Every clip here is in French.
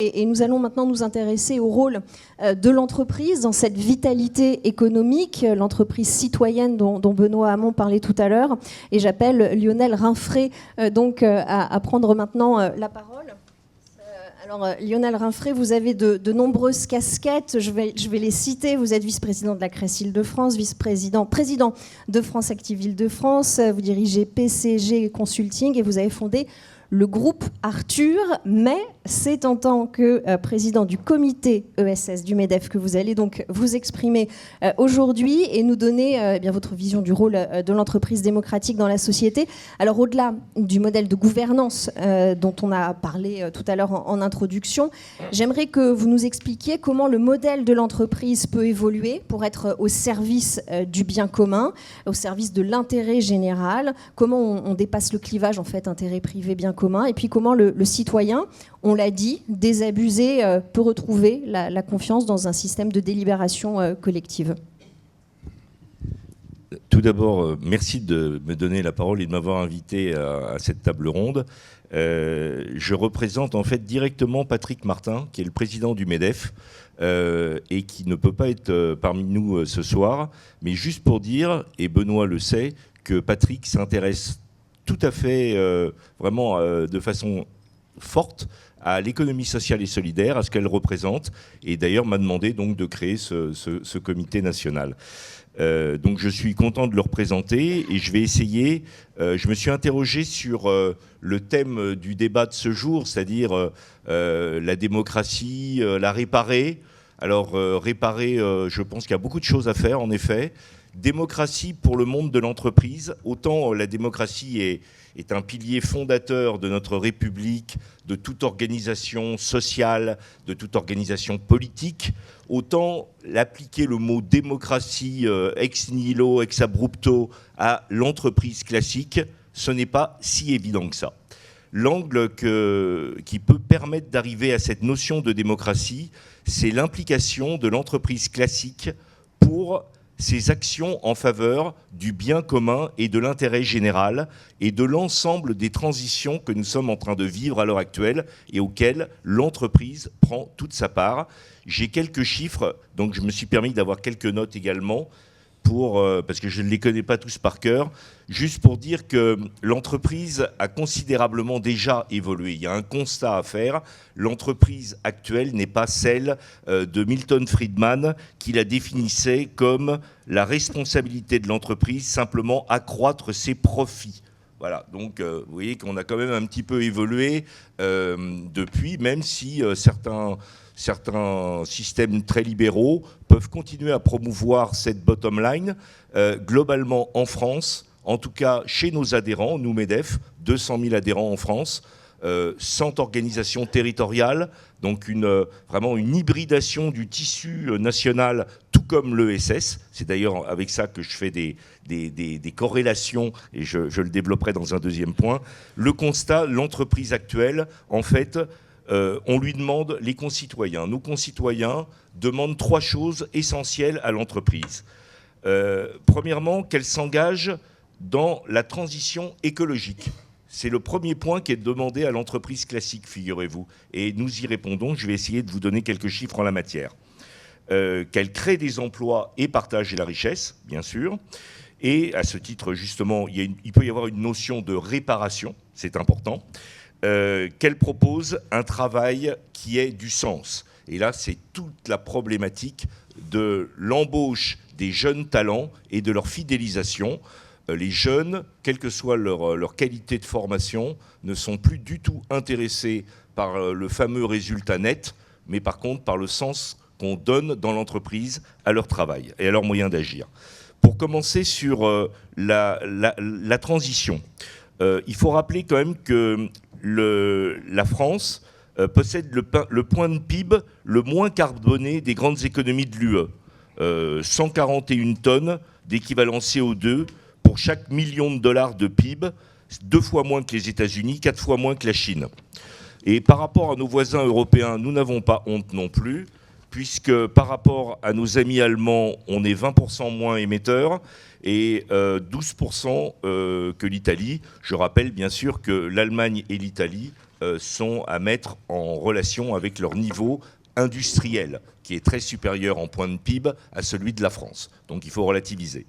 Et nous allons maintenant nous intéresser au rôle de l'entreprise dans cette vitalité économique, l'entreprise citoyenne dont Benoît Hamon parlait tout à l'heure. Et j'appelle Lionel Rinfret à prendre maintenant la parole. Alors Lionel Rinfret, vous avez de nombreuses casquettes, je vais les citer. Vous êtes vice-président de la CRES Île-de-France, président de France Active Île-de-France, vous dirigez PCG Consulting et vous avez fondé le groupe Arthur, mais c'est en tant que président du comité ESS du MEDEF que vous allez donc vous exprimer aujourd'hui et nous donner bien votre vision du rôle de l'entreprise démocratique dans la société. Alors au-delà du modèle de gouvernance dont on a parlé tout à l'heure en introduction, j'aimerais que vous nous expliquiez comment le modèle de l'entreprise peut évoluer pour être au service du bien commun, au service de l'intérêt général, comment on dépasse le clivage en fait intérêt privé bien commun, et puis comment le citoyen, on l'a dit, désabusé, peut retrouver la confiance dans un système de délibération collective. Tout d'abord, merci de me donner la parole et de m'avoir invité à cette table ronde. Je représente en fait directement Patrick Martin, qui est le président du MEDEF et qui ne peut pas être parmi nous ce soir, mais juste pour dire, et Benoît le sait, que Patrick s'intéresse tout à fait, vraiment de façon forte à l'économie sociale et solidaire, à ce qu'elle représente, et d'ailleurs m'a demandé donc de créer ce comité national. Donc je suis content de le représenter et je vais essayer, je me suis interrogé sur le thème du débat de ce jour, c'est-à-dire la démocratie, la réparer. Alors réparer, je pense qu'il y a beaucoup de choses à faire en effet. Démocratie pour le monde de l'entreprise, autant la démocratie est un pilier fondateur de notre République, de toute organisation sociale, de toute organisation politique, autant l'appliquer le mot démocratie ex nihilo, ex abrupto à l'entreprise classique, ce n'est pas si évident que ça. L'angle qui peut permettre d'arriver à cette notion de démocratie, c'est l'implication de l'entreprise classique pour ses actions en faveur du bien commun et de l'intérêt général et de l'ensemble des transitions que nous sommes en train de vivre à l'heure actuelle et auxquelles l'entreprise prend toute sa part. J'ai quelques chiffres, donc je me suis permis d'avoir quelques notes également, parce que je ne les connais pas tous par cœur, juste pour dire que l'entreprise a considérablement déjà évolué. Il y a un constat à faire. L'entreprise actuelle n'est pas celle de Milton Friedman, qui la définissait comme la responsabilité de l'entreprise, simplement accroître ses profits. Voilà, donc vous voyez qu'on a quand même un petit peu évolué depuis, même si certains systèmes très libéraux peuvent continuer à promouvoir cette bottom line. Globalement, en France, en tout cas chez nos adhérents, nous MEDEF, 200 000 adhérents en France, 100 organisations territoriales, donc vraiment une hybridation du tissu national, tout comme l'ESS. C'est d'ailleurs avec ça que je fais des corrélations, et je le développerai dans un deuxième point. Le constat, l'entreprise actuelle, en fait, on lui demande, les concitoyens, nos concitoyens demandent 3 choses essentielles à l'entreprise. Premièrement, qu'elle s'engage dans la transition écologique. C'est le premier point qui est demandé à l'entreprise classique, figurez-vous. Et nous y répondons, je vais essayer de vous donner quelques chiffres en la matière. Qu'elle crée des emplois et partage la richesse, bien sûr. Et à ce titre, justement, il peut y avoir une notion de réparation, c'est important. Qu'elle propose un travail qui ait du sens. Et là, c'est toute la problématique de l'embauche des jeunes talents et de leur fidélisation. Les jeunes, quelle que soit leur qualité de formation, ne sont plus du tout intéressés par le fameux résultat net, mais par contre par le sens qu'on donne dans l'entreprise à leur travail et à leurs moyens d'agir. Pour commencer sur la transition, il faut rappeler quand même que la France possède le point de PIB le moins carboné des grandes économies de l'UE. 141 tonnes d'équivalent CO2 pour chaque $1 million de PIB, 2 fois moins que les États-Unis, 4 fois moins que la Chine. Et par rapport à nos voisins européens, nous n'avons pas honte non plus, puisque par rapport à nos amis allemands, on est 20% moins émetteurs et 12% que l'Italie. Je rappelle bien sûr que l'Allemagne et l'Italie sont à mettre en relation avec leur niveau industriel, qui est très supérieur en point de PIB à celui de la France. Donc il faut relativiser.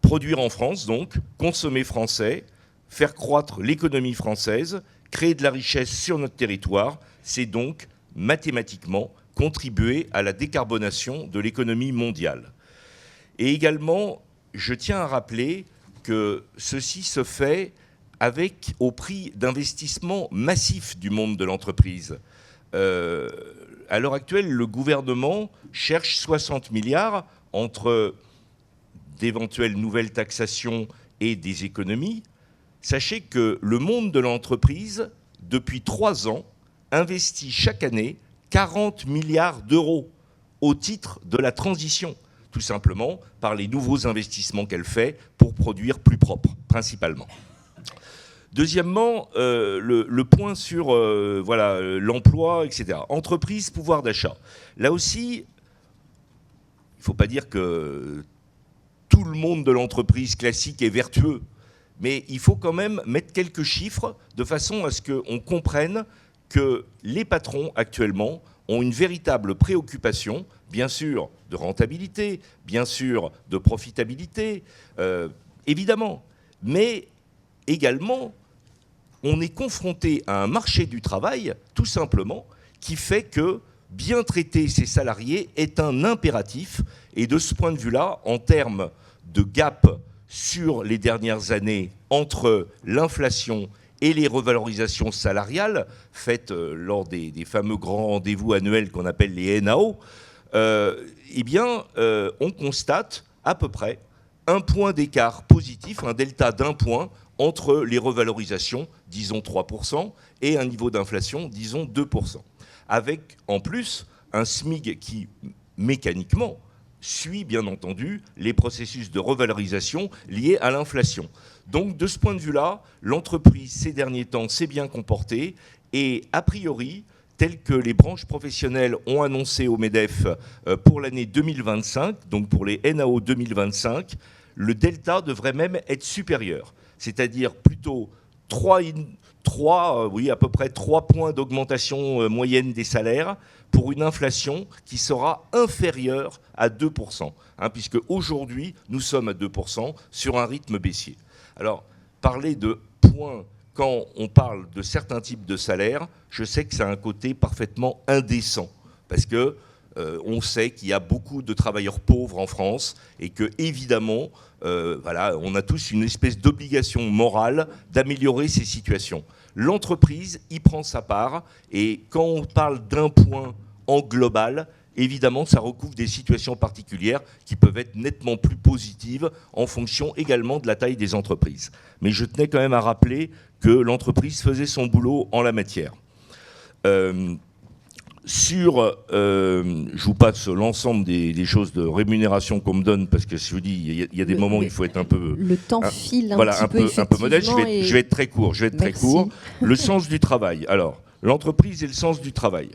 Produire en France, donc, consommer français, faire croître l'économie française, créer de la richesse sur notre territoire, c'est donc mathématiquement contribuer à la décarbonation de l'économie mondiale. Et également, je tiens à rappeler que ceci se fait au prix d'investissements massifs du monde de l'entreprise. À l'heure actuelle, le gouvernement cherche 60 milliards entre d'éventuelles nouvelles taxations et des économies. Sachez que le monde de l'entreprise, depuis 3 ans, investit chaque année 40 milliards d'euros au titre de la transition, tout simplement par les nouveaux investissements qu'elle fait pour produire plus propre, principalement. Deuxièmement, le point sur l'emploi, etc. Entreprise, pouvoir d'achat. Là aussi, il ne faut pas dire que tout le monde de l'entreprise classique est vertueux, mais il faut quand même mettre quelques chiffres de façon à ce qu'on comprenne que les patrons actuellement ont une véritable préoccupation, bien sûr, de rentabilité, bien sûr, de profitabilité, évidemment, mais également, on est confronté à un marché du travail, tout simplement, qui fait que bien traiter ses salariés est un impératif. Et de ce point de vue-là, en termes de gap sur les dernières années entre l'inflation et les revalorisations salariales faites lors des fameux grands rendez-vous annuels qu'on appelle les NAO, on constate à peu près un point d'écart positif, un delta d'1 point entre les revalorisations, disons 3%, et un niveau d'inflation, disons 2%. Avec en plus un SMIC qui, mécaniquement, suit bien entendu les processus de revalorisation liés à l'inflation. Donc de ce point de vue-là, l'entreprise ces derniers temps s'est bien comportée et a priori, tel que les branches professionnelles ont annoncé au MEDEF pour l'année 2025, donc pour les NAO 2025, le delta devrait même être supérieur, c'est-à-dire plutôt à peu près 3 points d'augmentation moyenne des salaires pour une inflation qui sera inférieure à 2%, puisque aujourd'hui, nous sommes à 2% sur un rythme baissier. Alors, parler de points quand on parle de certains types de salaires, je sais que ça a un côté parfaitement indécent, parce que on sait qu'il y a beaucoup de travailleurs pauvres en France et que, évidemment, on a tous une espèce d'obligation morale d'améliorer ces situations. L'entreprise y prend sa part et quand on parle d'un point en global, évidemment, ça recouvre des situations particulières qui peuvent être nettement plus positives en fonction également de la taille des entreprises. Mais je tenais quand même à rappeler que l'entreprise faisait son boulot en la matière. Je vous passe l'ensemble des choses de rémunération qu'on me donne, parce que je vous dis, il y a des moments où il faut être un peu... Le temps file un peu modeste. Je vais être très court. Le sens du travail. Alors, l'entreprise et le sens du travail.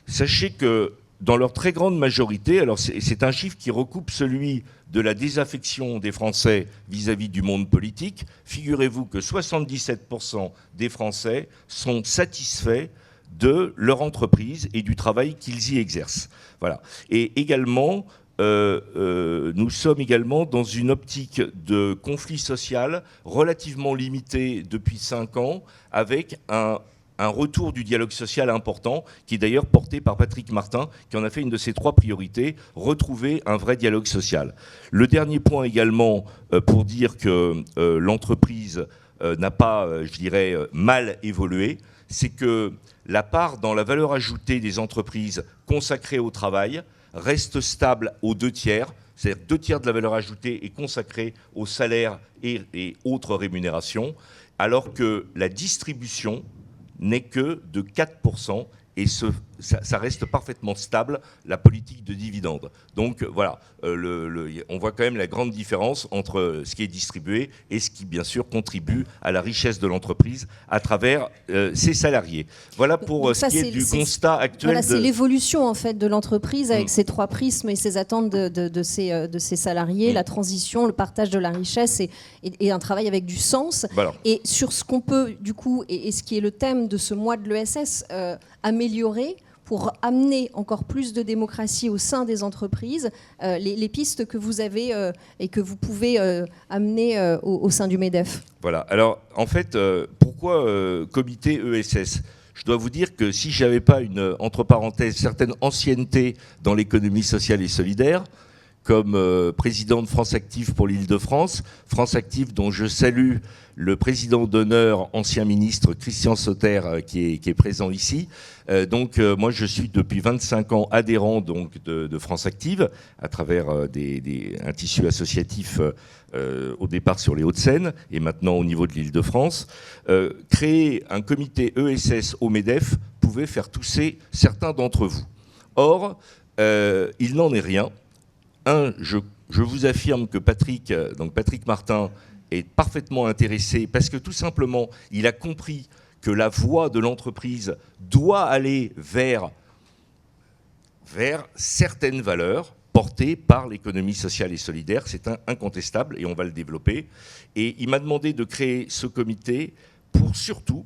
Sachez que dans leur très grande majorité, alors c'est un chiffre qui recoupe celui de la désaffection des Français vis-à-vis du monde politique, figurez-vous que 77% des Français sont satisfaits de leur entreprise et du travail qu'ils y exercent. Voilà. Et également, nous sommes également dans une optique de conflit social relativement limité depuis 5 ans, avec un retour du dialogue social important, qui est d'ailleurs porté par Patrick Martin, qui en a fait une de ses 3 priorités, retrouver un vrai dialogue social. Le dernier point également, pour dire que l'entreprise n'a pas, mal évolué, c'est que la part dans la valeur ajoutée des entreprises consacrées au travail reste stable aux 2/3, c'est-à-dire 2/3 de la valeur ajoutée est consacrée aux salaires et autres rémunérations, alors que la distribution n'est que de 4%, et ce ça reste parfaitement stable, la politique de dividendes. Donc voilà, on voit quand même la grande différence entre ce qui est distribué et ce qui, bien sûr, contribue à la richesse de l'entreprise à travers ses salariés. Voilà pour ce qui est du constat actuel. Voilà, c'est l'évolution en fait de l'entreprise avec ses trois prismes et ses attentes de ses salariés, la transition, le partage de la richesse et un travail avec du sens. Voilà. Et sur ce qu'on peut, du coup, et ce qui est le thème de ce mois de l'ESS, améliorer pour amener encore plus de démocratie au sein des entreprises, les pistes que vous avez et que vous pouvez amener au sein du MEDEF. Voilà. Alors, en fait, pourquoi comité ESS ? Je dois vous dire que si je n'avais pas entre parenthèses, certaine ancienneté dans l'économie sociale et solidaire, comme président de France Active pour l'Île-de-France, France Active dont je salue le président d'honneur, ancien ministre Christian Sauter, qui est présent ici. Moi, je suis depuis 25 ans adhérent donc, de France Active, à travers un tissu associatif au départ sur les Hauts-de-Seine et maintenant au niveau de l'Île-de-France. Créer un comité ESS au MEDEF pouvait faire tousser certains d'entre vous. Or, il n'en est rien. Je vous affirme que Patrick Martin est parfaitement intéressé parce que tout simplement, il a compris que la voie de l'entreprise doit aller vers certaines valeurs portées par l'économie sociale et solidaire. C'est incontestable et on va le développer. Et il m'a demandé de créer ce comité pour surtout,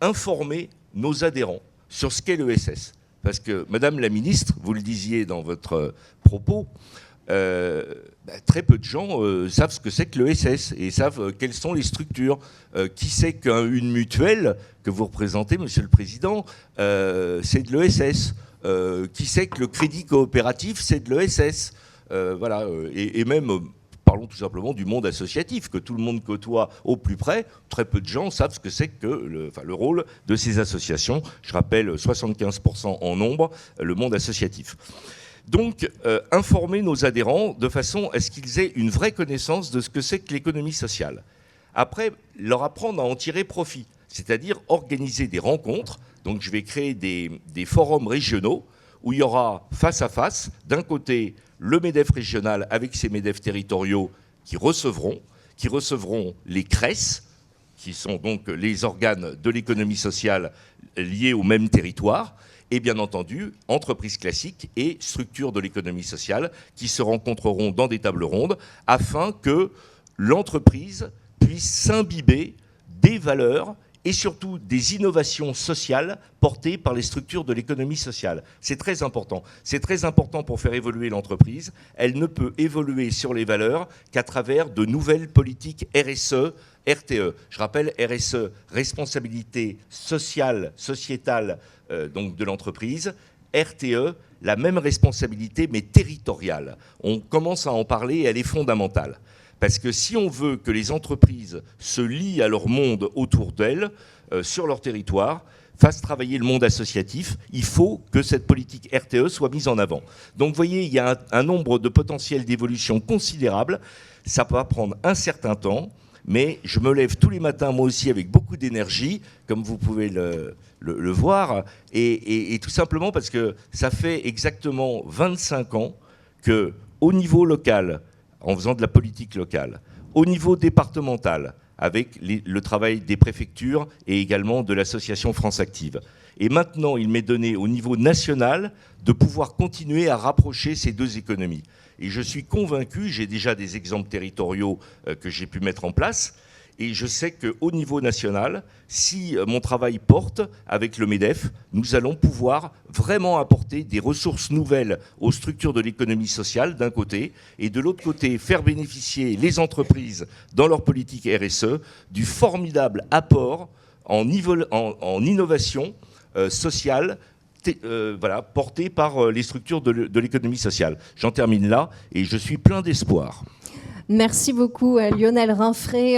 informer nos adhérents sur ce qu'est l'ESS. Parce que, Madame la Ministre, vous le disiez dans votre propos, très peu de gens savent ce que c'est que l'ESS et savent quelles sont les structures. Qui sait qu'une mutuelle que vous représentez, Monsieur le Président, c'est de l'ESS. Qui sait que le crédit coopératif, c'est de l'ESS. Voilà. Et même... Parlons tout simplement du monde associatif, que tout le monde côtoie au plus près. Très peu de gens savent ce que c'est que le rôle de ces associations. Je rappelle, 75% en nombre, le monde associatif. Donc, informer nos adhérents de façon à ce qu'ils aient une vraie connaissance de ce que c'est que l'économie sociale. Après, leur apprendre à en tirer profit, c'est-à-dire organiser des rencontres. Donc, je vais créer des forums régionaux où il y aura face à face, d'un côté, le MEDEF régional avec ses MEDEF territoriaux qui recevront les CRES, qui sont donc les organes de l'économie sociale liés au même territoire, et bien entendu, entreprises classiques et structures de l'économie sociale qui se rencontreront dans des tables rondes afin que l'entreprise puisse s'imbiber des valeurs et surtout des innovations sociales portées par les structures de l'économie sociale. C'est très important. C'est très important pour faire évoluer l'entreprise. Elle ne peut évoluer sur les valeurs qu'à travers de nouvelles politiques RSE, RTE. Je rappelle, RSE, responsabilité sociale, sociétale donc de l'entreprise. RTE, la même responsabilité mais territoriale. On commence à en parler et elle est fondamentale. Parce que si on veut que les entreprises se lient à leur monde autour d'elles, sur leur territoire, fassent travailler le monde associatif, il faut que cette politique RTE soit mise en avant. Donc vous voyez, il y a un nombre de potentiels d'évolution considérables. Ça va prendre un certain temps, mais je me lève tous les matins, moi aussi, avec beaucoup d'énergie, comme vous pouvez le voir, et tout simplement parce que ça fait exactement 25 ans qu'au niveau local, en faisant de la politique locale, au niveau départemental, avec le travail des préfectures et également de l'association France Active. Et maintenant, il m'est donné au niveau national de pouvoir continuer à rapprocher ces deux économies. Et je suis convaincu, j'ai déjà des exemples territoriaux que j'ai pu mettre en place, et je sais qu'au niveau national, si mon travail porte avec le MEDEF, nous allons pouvoir vraiment apporter des ressources nouvelles aux structures de l'économie sociale d'un côté, et de l'autre côté, faire bénéficier les entreprises dans leur politique RSE du formidable apport en innovation sociale porté par les structures de l'économie sociale. J'en termine là et je suis plein d'espoir. Merci beaucoup Lionel Rinfret.